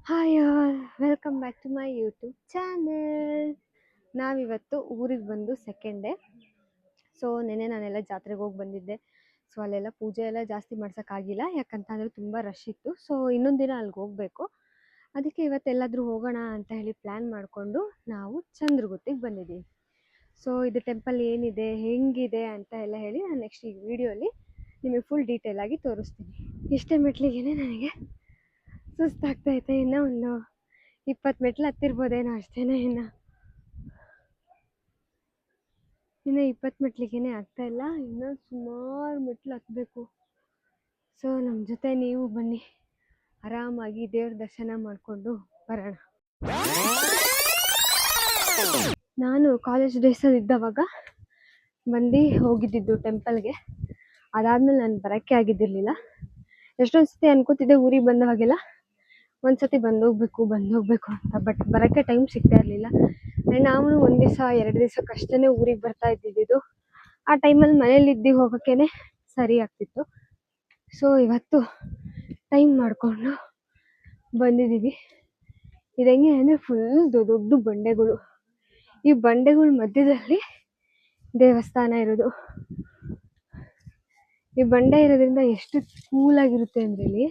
Hi all, welcome back to my YouTube channel. ನಾವಿವತ್ತು ಊರಿಗೆ ಬಂದು ಸೆಕೆಂಡ್ ಡೇ. ಸೊ ನೆನ್ನೆ ನಾನೆಲ್ಲ ಜಾತ್ರೆಗೆ ಹೋಗಿ ಬಂದಿದ್ದೆ. ಸೊ ಅಲ್ಲೆಲ್ಲ ಪೂಜೆ ಎಲ್ಲ ಜಾಸ್ತಿ ಮಾಡ್ಸೋಕ್ಕಾಗಿಲ್ಲ, ಯಾಕಂತಂದರೆ ತುಂಬ ರಶ್ ಇತ್ತು. ಸೊ ಇನ್ನೊಂದು ದಿನ ಅಲ್ಲಿಗೆ ಹೋಗಬೇಕು. ಅದಕ್ಕೆ ಇವತ್ತೆಲ್ಲಾದರೂ ಹೋಗೋಣ ಅಂತ ಹೇಳಿ ಪ್ಲ್ಯಾನ್ ಮಾಡಿಕೊಂಡು ನಾವು ಚಂದ್ರಗುತ್ತಿಗೆ ಬಂದಿದ್ದೀವಿ. ಸೊ ಇದು ಟೆಂಪಲ್ ಏನಿದೆ, ಹೆಂಗಿದೆ ಅಂತ ಎಲ್ಲ ಹೇಳಿ ನಾನು ನೆಕ್ಸ್ಟ್ ಈ ವಿಡಿಯೋಲಿ ನಿಮಗೆ ಫುಲ್ ಡೀಟೇಲಾಗಿ ತೋರಿಸ್ತೀನಿ. ಇಷ್ಟೇ ಮೆಟ್ಲಿಗೆ ನನಗೆ ಸುಸ್ತಾಗ್ತೈತೆ. ಇನ್ನೂ ಒಂದು 20 ಮೆಟ್ಲು ಹತ್ತಿರ್ಬೋದೇನೋ ಅಷ್ಟೇನೆ. ಇನ್ನು 20 ಮೆಟ್ಲಿಗೇನೆ ಆಗ್ತಾಯಿಲ್ಲ, ಇನ್ನೂ ಸುಮಾರು ಮೆಟ್ಲು ಹತ್ತಬೇಕು. ಸೊ ನಮ್ಮ ಜೊತೆ ನೀವು ಬನ್ನಿ, ಆರಾಮಾಗಿ ದೇವ್ರ ದರ್ಶನ ಮಾಡಿಕೊಂಡು ಬರೋಣ. ನಾನು ಕಾಲೇಜ್ ಡೇಸಲ್ಲಿ ಇದ್ದವಾಗ ಬಂದು ಹೋಗಿದ್ದಿದ್ದು ಟೆಂಪಲ್ಗೆ. ಅದಾದಮೇಲೆ ನಾನು ಬರೋಕ್ಕೆ ಆಗಿದ್ದಿರಲಿಲ್ಲ. ಎಷ್ಟೊಂದು ಸತಿ ಅನ್ಕೋತಿದ್ದೆ ಊರಿಗೆ ಬಂದವಾಗೆಲ್ಲ ಒಂದ್ಸತಿ ಬಂದೋಗ್ಬೇಕು ಅಂತ, ಬಟ್ ಬರೋಕ್ಕೆ ಟೈಮ್ ಸಿಗ್ತಾ ಇರಲಿಲ್ಲ. ನಾವು 1 ದಿವಸ 2 ದಿವಸಕ್ಕಷ್ಟೇ ಊರಿಗೆ ಬರ್ತಾ ಇದ್ದಿದ್ದು. ಆ ಟೈಮಲ್ಲಿ ಮನೇಲಿದ್ದು ಹೋಗೋಕ್ಕೇ ಸರಿ ಆಗ್ತಿತ್ತು. ಸೊ ಇವತ್ತು ಟೈಮ್ ಮಾಡಿಕೊಂಡು ಬಂದಿದ್ದೀವಿ. ಇದು ಹೆಂಗೆ ಅಂದರೆ ಫುಲ್ ದೊಡ್ಡ ಬಂಡೆಗಳು. ಈ ಬಂಡೆಗಳ ಮಧ್ಯದಲ್ಲಿ ದೇವಸ್ಥಾನ ಇರೋದು. ಈ ಬಂಡೆ ಇರೋದ್ರಿಂದ ಎಷ್ಟು ಕೂಲಾಗಿರುತ್ತೆ ಅಂದರೆ ಇಲ್ಲಿ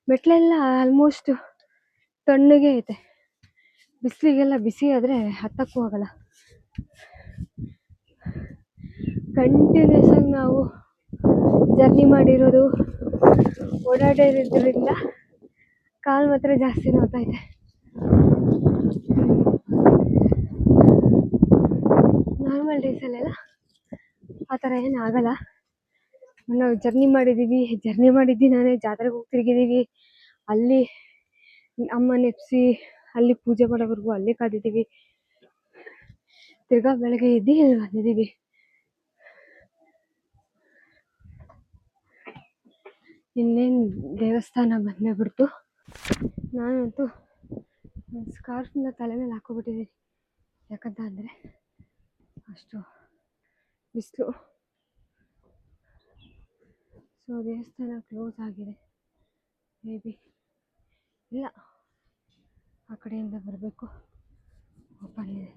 ಮೆಟ್ಲೆಲ್ಲ ಆಲ್ಮೋಸ್ಟ್ ತಣ್ಣಗೆ ಐತೆ. ಬಿಸಿಲಿಗೆಲ್ಲ ಬಿಸಿ ಆದರೆ ಹತ್ತಕ್ಕೂ ಆಗಲ್ಲ. ಕಂಟಿನ್ಯೂಸ್ ಆಗಿ ನಾವು ಜರ್ನಿ ಮಾಡಿರೋದು, ಓಡಾಡಿರೋದ್ರಿಂದ ಕಾಲು ಮಾತ್ರ ಜಾಸ್ತಿ ನೋವ್ತೈತೆ. ನಾರ್ಮಲ್ ಡೇಸಲ್ಲೆಲ್ಲ ಆ ಥರ ಏನು ಆಗಲ್ಲ. ನಾವು ಜರ್ನಿ ಮಾಡಿದ್ದು ನಾನೇ ಜಾತ್ರೆಗೆ ಹೋಗಿ ತಿರುಗಿದ್ದೀವಿ. ಅಲ್ಲಿ ಅಮ್ಮ ನೆಪ್ಸಿ ಅಲ್ಲಿ ಪೂಜೆ ಮಾಡೋವರೆಗೂ ಅಲ್ಲೇ ಕಾದಿದ್ದೀವಿ. ತಿರ್ಗಾ ಬೆಳಗ್ಗೆ ಎದ್ದು ಇಲ್ಲಿ ಬಂದಿದ್ದೀವಿ. ಇನ್ನೇನು ದೇವಸ್ಥಾನ ಬಂದೇ ಬಿಡ್ತು. ನಾನಂತೂ ಸ್ಕಾರ್ಫ್ನ ತಲೆ ಮೇಲೆ ಹಾಕೋಬಿಟ್ಟಿದ್ದೀನಿ, ಯಾಕಂತ ಅಂದರೆ ಅಷ್ಟು ಬಿಸಿಲು. ಸೊ ದೇವಸ್ಥಾನ ಕ್ಲೋಸ್ ಆಗಿದೆ, ಮೇ ಬಿ ಇಲ್ಲ ಆ ಕಡೆಯಿಂದ ಬರಬೇಕು, ಓಪನ್ ಇದೆ.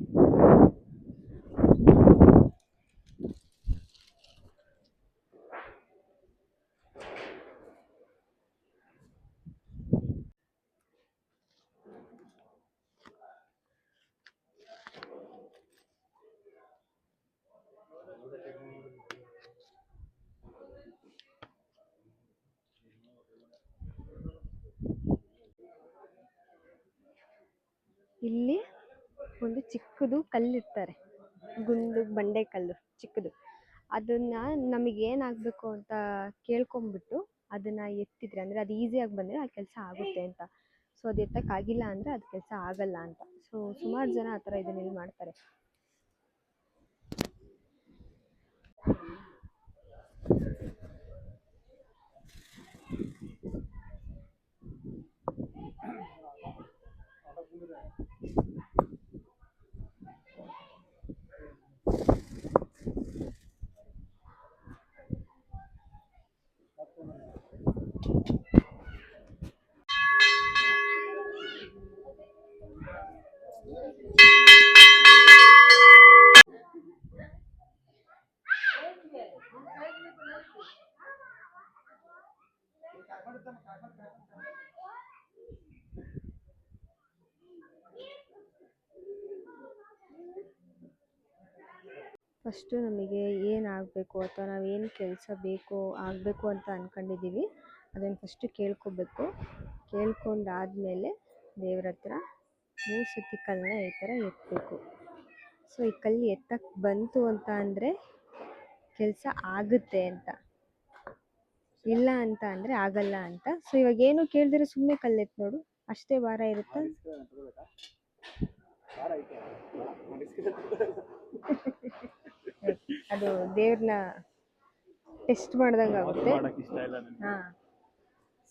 ಇಲ್ಲಿ ಒಂದು ಚಿಕ್ಕದು ಕಲ್ಲಿರ್ತಾರೆ, ಗುಂಡು ಬಂಡೆ ಕಲ್ಲು ಚಿಕ್ಕದು. ಅದನ್ನು ನಮಗೇನಾಗಬೇಕು ಅಂತ ಕೇಳ್ಕೊಂಬಿಟ್ಟು ಅದನ್ನು ಎತ್ತಿದ್ರೆ, ಅಂದರೆ ಅದು ಈಸಿಯಾಗಿ ಬಂದರೆ ಆ ಕೆಲಸ ಆಗುತ್ತೆ ಅಂತ. ಸೊ ಅದು ಎತ್ತಕ್ಕಾಗಿಲ್ಲ ಅಂದರೆ ಅದು ಕೆಲಸ ಆಗಲ್ಲ ಅಂತ. ಸೊ ಸುಮಾರು ಜನ ಆ ಥರ ಇದನ್ನೆಲ್ಲಿ ಮಾಡ್ತಾರೆ. ಫಸ್ಟು ನಮಗೆ ಏನಾಗಬೇಕು ಅಥವಾ ನಾವೇನು ಕೆಲಸ ಆಗಬೇಕು ಅಂತ ಅಂದ್ಕೊಂಡಿದ್ದೀವಿ ಅದನ್ನು ಫಸ್ಟು ಕೇಳ್ಕೊಬೇಕು. ಕೇಳ್ಕೊಂಡಾದಮೇಲೆ ದೇವ್ರ ಹತ್ರ 3 ಸತಿ ಕಲ್ಲನ್ನ ಈ ಥರ ಎತ್ತಬೇಕು. ಸೊ ಈ ಕಲ್ಲು ಎತ್ತಕ್ಕೆ ಬಂತು ಅಂತ ಅಂದರೆ ಕೆಲಸ ಆಗುತ್ತೆ ಅಂತ, ಇಲ್ಲ ಅಂತ ಅಂದರೆ ಆಗಲ್ಲ ಅಂತ. ಸೊ ಇವಾಗ ಏನು ಕೇಳಿದ್ರೆ ಸುಮ್ಮನೆ ಕಲ್ಲೆತ್ತು ನೋಡು, ಅಷ್ಟೇ ಭಾರ ಇರುತ್ತೆ. ಅದು ದೇವ್ರನ್ನ ಟೆಸ್ಟ್ ಮಾಡ್ದಂಗೆ ಆಗುತ್ತೆ. ಹಾಂ,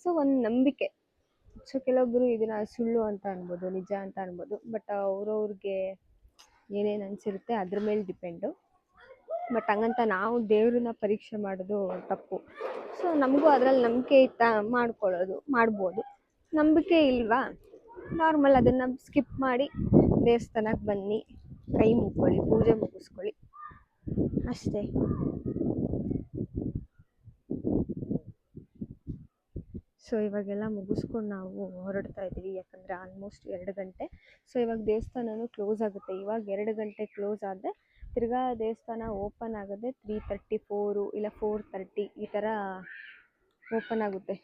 ಸೊ ಒಂದು ನಂಬಿಕೆ. ಸೊ ಕೆಲವೊಬ್ಬರು ಇದನ್ನು ಸುಳ್ಳು ಅಂತ ಅನ್ಬೋದು, ನಿಜ ಅಂತ ಅನ್ಬೋದು. ಬಟ್ ಅವ್ರವ್ರಿಗೆ ಏನೇನು ಅನಿಸಿರುತ್ತೆ ಅದ್ರ ಮೇಲೆ ಡಿಪೆಂಡು. ಬಟ್ ಹಂಗಂತ ನಾವು ದೇವ್ರನ್ನ ಪರೀಕ್ಷೆ ಮಾಡೋದು ತಪ್ಪು. ಸೊ ನಮಗೂ ಅದರಲ್ಲಿ ನಂಬಿಕೆ ಇತ್ತಾ ಮಾಡ್ಬೋದು. ನಂಬಿಕೆ ಇಲ್ವಾ, ನಾರ್ಮಲ್ ಅದನ್ನು ಸ್ಕಿಪ್ ಮಾಡಿ ದೇವಸ್ಥಾನಕ್ಕೆ ಬನ್ನಿ, ಕೈ ಮುಗ್ಕೊಳ್ಳಿ, ಪೂಜೆ ಮುಗಿಸ್ಕೊಳ್ಳಿ ಅಷ್ಟೇ. ಸೊ ಇವಾಗೆಲ್ಲ ಮುಗಿಸ್ಕೊಂಡು ನಾವು ಹೊರಡ್ತಾ ಇದ್ದೀವಿ, ಯಾಕಂದರೆ ಆಲ್ಮೋಸ್ಟ್ 2 ಗಂಟೆ. ಸೊ ಇವಾಗ ದೇವಸ್ಥಾನನೂ ಕ್ಲೋಸ್ ಆಗುತ್ತೆ. ಇವಾಗ 2 ಗಂಟೆ ಕ್ಲೋಸ್ ಆದರೆ ತಿರ್ಗಾ ದೇವಸ್ಥಾನ ಓಪನ್ ಆಗೋದೇ 3:30, 4 ಇಲ್ಲ 4:30 ಈ ಥರ ಓಪನ್ ಆಗುತ್ತೆ.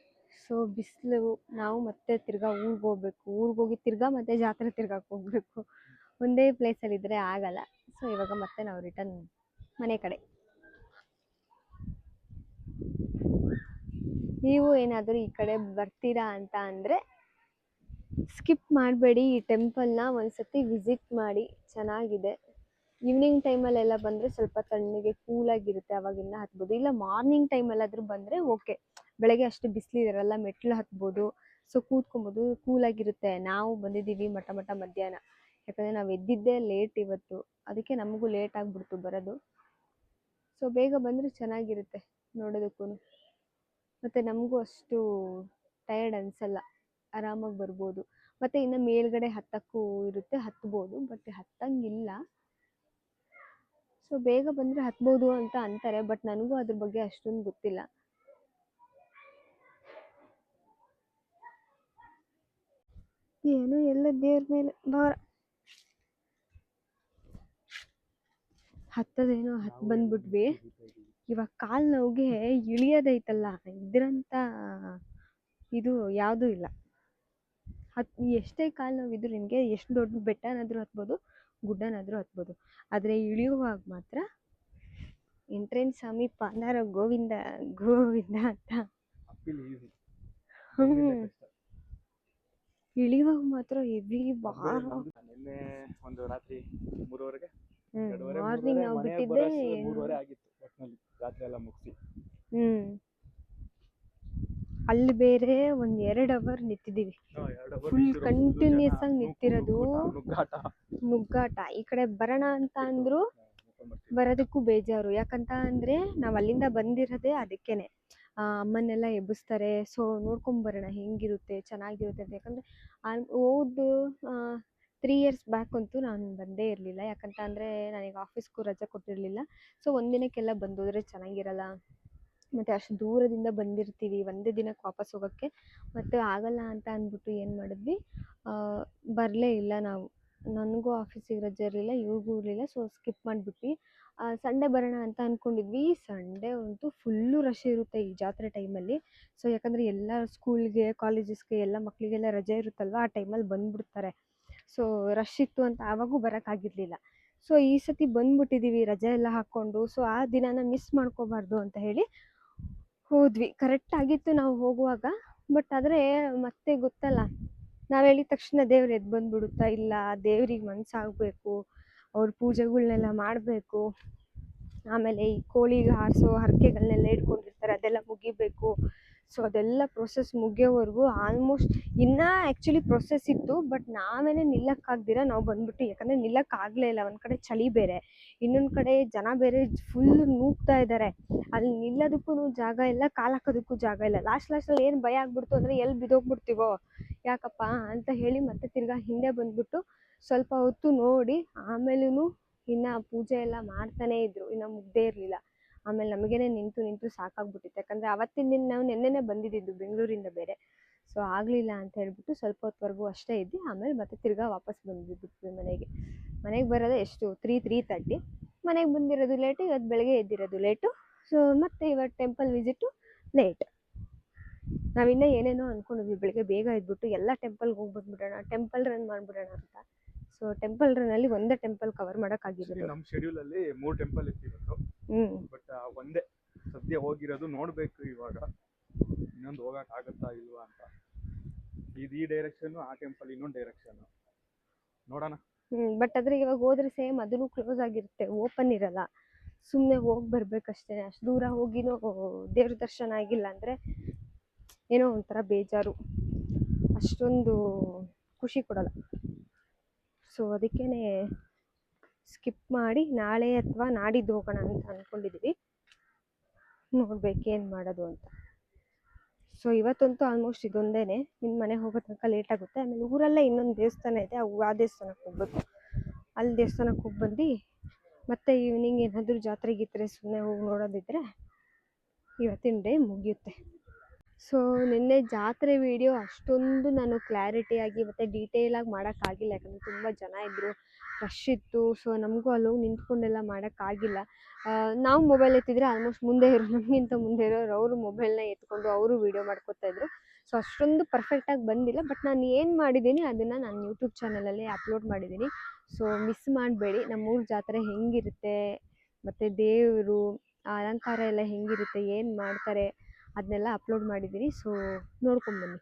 ಸೊ ಬಿಸಿಲು, ನಾವು ಮತ್ತೆ ತಿರ್ಗಾ ಊರಿಗೆ ಹೋಗ್ಬೇಕು, ಊರಿಗೆ ಹೋಗಿ ತಿರ್ಗಾ ಮತ್ತೆ ಜಾತ್ರೆ ತಿರ್ಗಾಕ್ಕೆ ಹೋಗ್ಬೇಕು, ಒಂದೇ ಪ್ಲೇಸಲ್ಲಿದ್ದರೆ ಆಗಲ್ಲ. ಸೊ ಇವಾಗ ಮತ್ತೆ ನಾವು ರಿಟರ್ನ್ ಮನೆ ಕಡೆ. ನೀವು ಏನಾದರೂ ಈ ಕಡೆ ಬರ್ತೀರಾ ಅಂತ ಅಂದರೆ ಸ್ಕಿಪ್ ಮಾಡಬೇಡಿ, ಈ ಟೆಂಪಲ್ನ ಒಂದ್ಸತಿ ವಿಸಿಟ್ ಮಾಡಿ, ಚೆನ್ನಾಗಿದೆ. ಈವ್ನಿಂಗ್ ಟೈಮಲ್ಲೆಲ್ಲ ಬಂದರೆ ಸ್ವಲ್ಪ ತಣ್ಣಗೆ ಕೂಲಾಗಿರುತ್ತೆ, ಅವಾಗಿನ್ನ ಹತ್ಬೋದು. ಇಲ್ಲ ಮಾರ್ನಿಂಗ್ ಟೈಮಲ್ಲಾದರೂ ಬಂದರೆ ಓಕೆ, ಬೆಳಗ್ಗೆ ಅಷ್ಟು ಬಿಸಿಲಿರಲ್ಲ, ಮೆಟ್ಲು ಹತ್ಬೋದು, ಸೊ ಕೂತ್ಕೊಬೋದು, ಕೂಲಾಗಿರುತ್ತೆ. ನಾವು ಬಂದಿದ್ದೀವಿ ಮಠ ಮಧ್ಯಾಹ್ನ, ಯಾಕಂದರೆ ನಾವು ಎದ್ದಿದ್ದೇ ಲೇಟ್ ಇವತ್ತು, ಅದಕ್ಕೆ ನಮಗೂ ಲೇಟ್ ಆಗಿಬಿಡ್ತು ಬರೋದು. ಸೊ ಬೇಗ ಬಂದರೆ ಚೆನ್ನಾಗಿರುತ್ತೆ ನೋಡೋದಕ್ಕೂ, ಮತ್ತು ನಮಗೂ ಅಷ್ಟು ಟಯರ್ಡ್ ಅನಿಸಲ್ಲ, ಆರಾಮಾಗಿ ಬರ್ಬೋದು. ಮತ್ತು ಇನ್ನು ಮೇಲ್ಗಡೆ ಹತ್ತಕ್ಕೂ ಇರುತ್ತೆ, ಹತ್ಬೋದು, ಬಟ್ ಹತ್ತಂಗಿಲ್ಲ. ಸೊ ಬೇಗ ಬಂದರೆ ಹತ್ಬೋದು ಅಂತ ಅಂತಾರೆ, ಬಟ್ ನನಗೂ ಅದ್ರ ಬಗ್ಗೆ ಅಷ್ಟೊಂದು ಗೊತ್ತಿಲ್ಲ. ಏನು ಎಲ್ಲ ದೇವ್ರ ಮೇಲೆ ಭಾರ, ಹತ್ತದೇನೋ ಹತ್ತು ಬಂದ್ಬಿಟ್ವಿ. ಇವಾಗ ಕಾಲು ನೋವಿಗೆ ಇಳಿಯೋದೈತಲ್ಲ, ಇದ್ರಂತ ಇದು ಯಾವುದೂ ಇಲ್ಲ. ಎಷ್ಟೇ ಕಾಲು ನೋವಿದ್ರು ನಿಮಗೆ, ಎಷ್ಟು ದೊಡ್ಡ ಬೆಟ್ಟನಾದರೂ ಹತ್ಬೋದು, ಗುಡ್ಡನಾದರೂ ಹತ್ಬೋದು, ಆದರೆ ಇಳಿಯುವಾಗ ಮಾತ್ರ ಎಂಟ್ರೇನ್ ಸ್ವಾಮಿ ಪಾಂಡಾರ ಗೋವಿಂದ ಗೋವಿಂದ ಅಂತ. ಇಳಿಯುವಾಗ ಮಾತ್ರ ಹೆವಿ ಭಾರ. ನಿನ್ನೆ ಒಂದು ರಾತ್ರಿ 3:30ಗೆ ಮಾರ್ನಿಂಗ್ ನಾವು ಬಿಟ್ಟಿದ್ದೆ 3:30 ಆಗಿತ್ತು ಒಟ್ಟಿನಲ್ಲಿ ರಾತ್ರಿ ಎಲ್ಲ ಮುಗಿಸಿ. ಅಲ್ಲಿ ಬೇರೆ ಒಂದು 2 ಅವರ್ ನಿಂತಿದ್ದೀವಿ, ಫುಲ್ ಕಂಟಿನ್ಯೂಸ್ ಆಗಿ ನಿಂತಿರೋದು, ನುಗ್ಗಾಟ. ಈ ಕಡೆ ಬರೋಣ ಅಂತ ಅಂದ್ರು ಬರೋದಕ್ಕೂ ಬೇಜಾರು, ಯಾಕಂತ ಅಂದರೆ ನಾವು ಅಲ್ಲಿಂದ ಬಂದಿರೋದೇ ಅದಕ್ಕೇನೆ, ಅಮ್ಮನ್ನೆಲ್ಲ ಎಬ್ಬಿಸ್ತಾರೆ. ಸೊ ನೋಡ್ಕೊಂಬರೋಣ ಹೆಂಗಿರುತ್ತೆ, ಚೆನ್ನಾಗಿರುತ್ತೆ ಅಂತ. ಯಾಕಂದರೆ ಹೋದ 3 ಇಯರ್ಸ್ ಬ್ಯಾಕ್ ಅಂತೂ ನಾನು ಬಂದೇ ಇರಲಿಲ್ಲ, ಯಾಕಂತ ಅಂದರೆ ನನಗೆ ಆಫೀಸ್ಗೂ ರಜೆ ಕೊಟ್ಟಿರಲಿಲ್ಲ. ಸೊ ಒಂದಿನಕ್ಕೆಲ್ಲ ಬಂದೋದ್ರೆ ಚೆನ್ನಾಗಿರಲ್ಲ, ಮತ್ತು ಅಷ್ಟು ದೂರದಿಂದ ಬಂದಿರ್ತೀವಿ, ಒಂದೇ ದಿನಕ್ಕೆ ವಾಪಸ್ ಹೋಗೋಕ್ಕೆ ಮತ್ತು ಆಗಲ್ಲ ಅಂತ ಅಂದ್ಬಿಟ್ಟು ಏನು ಮಾಡಿದ್ವಿ, ಬರಲೇ ಇಲ್ಲ ನಾವು. ನನಗೂ ಆಫೀಸಿಗೆ ರಜೆ ಇರಲಿಲ್ಲ, ಇವ್ರಿಗೂ ಇರಲಿಲ್ಲ, ಸೊ ಸ್ಕಿಪ್ ಮಾಡಿಬಿಟ್ವಿ. ಸಂಡೇ ಬರೋಣ ಅಂತ ಅಂದ್ಕೊಂಡಿದ್ವಿ. ಸಂಡೇ ಅಂತೂ ಫುಲ್ಲು ರಶ್ ಇರುತ್ತೆ ಈ ಜಾತ್ರೆ ಟೈಮಲ್ಲಿ. ಸೊ ಯಾಕಂದರೆ ಎಲ್ಲ ಸ್ಕೂಲ್ಗೆ, ಕಾಲೇಜಸ್ಗೆ ಎಲ್ಲ ಮಕ್ಕಳಿಗೆಲ್ಲ ರಜೆ ಇರುತ್ತಲ್ವ, ಆ ಟೈಮಲ್ಲಿ ಬಂದುಬಿಡ್ತಾರೆ. ಸೊ ರಶ್ ಇತ್ತು ಅಂತ ಆವಾಗೂ ಬರೋಕ್ಕಾಗಿರಲಿಲ್ಲ. ಸೊ ಈ ಸತಿ ಬಂದುಬಿಟ್ಟಿದ್ದೀವಿ ರಜೆ ಎಲ್ಲ ಹಾಕ್ಕೊಂಡು. ಸೊ ಆ ದಿನಾನ ಮಿಸ್ ಮಾಡ್ಕೋಬಾರ್ದು ಅಂತ ಹೇಳಿ ಹೋದ್ವಿ. ಕರೆಕ್ಟಾಗಿತ್ತು ನಾವು ಹೋಗುವಾಗ, ಬಟ್ ಆದರೆ ಮತ್ತೆ ಗೊತ್ತಲ್ಲ, ನಾವು ಹೇಳಿದ ತಕ್ಷಣ ದೇವ್ರು ಎದ್ದು ಬಂದುಬಿಡುತ್ತಾ, ಇಲ್ಲ ದೇವ್ರಿಗೆ ಮನಸ್ಸಾಗಬೇಕು, ಅವ್ರ ಪೂಜೆಗಳ್ನೆಲ್ಲ ಮಾಡಬೇಕು, ಆಮೇಲೆ ಈ ಕೋಳಿಗೆ ಹಾರಿಸೋ ಹರಕೆಗಳನ್ನೆಲ್ಲ ಇಟ್ಕೊಂಡಿರ್ತಾರೆ, ಅದೆಲ್ಲ ಮುಗಿಬೇಕು. ಸೊ ಅದೆಲ್ಲ ಪ್ರೊಸೆಸ್ ಮುಗಿಯೋವರೆಗೂ ಆಲ್ಮೋಸ್ಟ್ ಇನ್ನೂ ಆ್ಯಕ್ಚುಲಿ ಪ್ರೊಸೆಸ್ ಇತ್ತು, ಬಟ್ ನಾವೇ ನಿಲ್ಲಕ್ಕಾಗ್ದಿರ ನಾವು ಬಂದ್ಬಿಟ್ಟು, ಯಾಕಂದರೆ ನಿಲ್ಲಕ್ಕಾಗಲೇ ಇಲ್ಲ. ಒಂದು ಕಡೆ ಚಳಿ ಬೇರೆ, ಇನ್ನೊಂದು ಕಡೆ ಜನ ಬೇರೆ ಫುಲ್ ನೂಗ್ತಾ ಇದ್ದಾರೆ, ಅಲ್ಲಿ ನಿಲ್ಲೋದಕ್ಕೂ ಜಾಗ ಇಲ್ಲ, ಕಾಲು ಹಾಕೋದಕ್ಕೂ ಜಾಗ ಇಲ್ಲ. ಲಾಸ್ಟಲ್ಲಿ ಏನು ಭಯ ಆಗ್ಬಿಡ್ತು ಅಂದರೆ ಎಲ್ಲಿ ಬಿದ್ದೋಗ್ಬಿಡ್ತೀವೋ ಯಾಕಪ್ಪ ಅಂತ ಹೇಳಿ ಮತ್ತೆ ತಿರ್ಗಾ ಹಿಂದೆ ಬಂದುಬಿಟ್ಟು ಸ್ವಲ್ಪ ಹೊತ್ತು ನೋಡಿ, ಆಮೇಲೂ ಇನ್ನು ಪೂಜೆ ಎಲ್ಲ ಮಾಡ್ತಾನೇ ಇದ್ದರು, ಇನ್ನು ಮುಗ್ದೇ ಇರಲಿಲ್ಲ. ಆಮೇಲೆ ನಮಗೇನೆ ನಿಂತು ಸಾಕಾಗ್ಬಿಟ್ಟಿತ್ತು, ಯಾಕಂದರೆ ಅವತ್ತಿನ ದಿನ ನಾವು ನೆನ್ನೆನೇ ಬಂದಿದ್ದು ಬೆಂಗಳೂರಿಂದ ಬೇರೆ. ಸೊ ಆಗಲಿಲ್ಲ ಅಂತ ಹೇಳ್ಬಿಟ್ಟು ಸ್ವಲ್ಪ ಹೊತ್ತವರೆಗೂ ಅಷ್ಟೇ ಇದ್ದು, ಆಮೇಲೆ ಮತ್ತೆ ತಿರ್ಗಾ ವಾಪಸ್ ಬಂದುಬಿಟ್ವಿ ಮನೆಗೆ ಬರೋದೇ ಎಷ್ಟು 3:30. ಮನೆಗೆ ಬಂದಿರೋದು ಲೇಟು, ಇವತ್ತು ಬೆಳಗ್ಗೆ ಎದ್ದಿರೋದು ಲೇಟು. ಸೊ ಮತ್ತೆ ಇವತ್ತು ಟೆಂಪಲ್ ವಿಸಿಟು ಲೇಟ್. ನಾವಿನ್ನೂ ಏನೇನೋ ಅಂದ್ಕೊಂಡಿದ್ವಿ, ಬೆಳಗ್ಗೆ ಬೇಗ ಎದ್ಬಿಟ್ಟು ಎಲ್ಲ ಟೆಂಪಲ್ಗೆ ಹೋಗಿ ಬಂದುಬಿಡೋಣ, ಟೆಂಪಲ್ ರನ್ ಮಾಡಿಬಿಡೋಣ ಅಂತ. ಸೊ ಟೆಂಪಲ್ ರನ್ನಲ್ಲಿ ಒಂದೇ ಟೆಂಪಲ್ ಕವರ್ ಮಾಡೋಕ್ಕಾಗಿರೋದು. ನಮ್ಮ ಶೆಡ್ಯೂಲಲ್ಲಿ 3 ಟೆಂಪಲ್ ಇತ್ತು, ಬಟ್ ಒಂದೇ ಸದ್ಯ ಹೋಗಿರೋದು. ನೋಡಬೇಕು ಇವಾಗ ಇನ್ನೊಂದು ಹೋಗೋಕ್ಕಾಗುತ್ತಾ ಇಲ್ವಾ ಅಂತ. ಈ ಡೈರೆಕ್ಷನ್ನು, ಆ ಟೆಂಪಲ್ ಇನ್ನೊಂದು ಡೈರೆಕ್ಷನ್ನು, ನೋಡೋಣ. ಬಟ್ ಆದರೆ ಇವಾಗ ಹೋದ್ರೆ ಸೇಮ್ ಅದನ್ನು ಕ್ಲೋಸ್ ಆಗಿರುತ್ತೆ, ಓಪನ್ ಇರಲ್ಲ. ಸುಮ್ಮನೆ ಹೋಗಿ ಬರ್ಬೇಕಷ್ಟೇ. ಅಷ್ಟು ದೂರ ಹೋಗಿನೂ ದೇವ್ರ ದರ್ಶನ ಆಗಿಲ್ಲ ಅಂದರೆ ಏನೋ ಒಂಥರ ಬೇಜಾರು, ಅಷ್ಟೊಂದು ಖುಷಿ ಕೊಡಲ್ಲ. ಸೊ ಅದಕ್ಕೇ ಸ್ಕಿಪ್ ಮಾಡಿ ನಾಳೆ ಅಥವಾ ನಾಡಿದ್ದು ಹೋಗೋಣ ಅಂತ ಅಂದ್ಕೊಂಡಿದ್ದೀವಿ. ನೋಡ್ಬೇಕೇನು ಮಾಡೋದು ಅಂತ. ಸೊ ಸೊ ಇವತ್ತಂತೂ ಆಲ್ಮೋಸ್ಟ್ ಇದೊಂದೇನೆ. ನಿನ್ನ ಮನೆಗೆ ಹೋಗೋ ತನಕ ಲೇಟ್ ಆಗುತ್ತೆ. ಆಮೇಲೆ ಊರಲ್ಲೇ ಇನ್ನೊಂದು ದೇವಸ್ಥಾನ ಇದೆ, ಆ ದೇವಸ್ಥಾನಕ್ಕೆ ಹೋಗ್ಬೇಕು. ಅಲ್ಲಿ ದೇವಸ್ಥಾನಕ್ಕೆ ಹೋಗಿ ಬಂದು ಮತ್ತೆ ಈವ್ನಿಂಗ್ ಏನಾದರೂ ಜಾತ್ರೆ ಗೀತ್ರೆ ಸುಮ್ಮನೆ ಹೋಗಿ ನೋಡೋದಿದ್ರೆ ಇವತ್ತಿನ ಡೇ ಮುಗಿಯುತ್ತೆ. ಸೊ ನಿನ್ನೆ ಜಾತ್ರೆ ವಿಡಿಯೋ ಅಷ್ಟೊಂದು ನಾನು ಕ್ಲಾರಿಟಿಯಾಗಿ ಮತ್ತು ಡೀಟೇಲಾಗಿ ಮಾಡೋಕ್ಕಾಗಿಲ್ಲ, ಯಾಕಂದರೆ ತುಂಬ ಜನ ಇದ್ದರು, ರಶ್ ಇತ್ತು. ಸೊ ನಮಗೂ ಅಲ್ಲೋಗಿ ನಿಂತ್ಕೊಂಡೆಲ್ಲ ಮಾಡೋಕ್ಕಾಗಿಲ್ಲ. ನಾವು ಮೊಬೈಲ್ ಎತ್ತಿದ್ರೆ ಆಲ್ಮೋಸ್ಟ್ ಮುಂದೆ ಇರೋ ನಮಗಿಂತ ಮುಂದೆ ಇರೋರು ಅವರು ಮೊಬೈಲ್ನ ಎತ್ಕೊಂಡು ಅವರು ವೀಡಿಯೋ ಮಾಡ್ಕೊತಾಯಿದ್ರು. ಸೊ ಅಷ್ಟೊಂದು ಪರ್ಫೆಕ್ಟಾಗಿ ಬಂದಿಲ್ಲ. ಬಟ್ ನಾನು ಏನು ಮಾಡಿದ್ದೀನಿ ಅದನ್ನು ನಾನು ಯೂಟ್ಯೂಬ್ ಚಾನಲಲ್ಲಿ ಅಪ್ಲೋಡ್ ಮಾಡಿದ್ದೀನಿ. ಸೊ ಮಿಸ್ ಮಾಡಬೇಡಿ. ನಮ್ಮೂರ ಜಾತ್ರೆ ಹೆಂಗಿರುತ್ತೆ ಮತ್ತು ದೇವರು ಅಲಂಕಾರ ಎಲ್ಲ ಹೆಂಗಿರುತ್ತೆ, ಏನು ಮಾಡ್ತಾರೆ ಅದನ್ನೆಲ್ಲ ಅಪ್ಲೋಡ್ ಮಾಡಿದ್ದೀನಿ. ಸೊ ನೋಡ್ಕೊಂಬನ್ನಿ.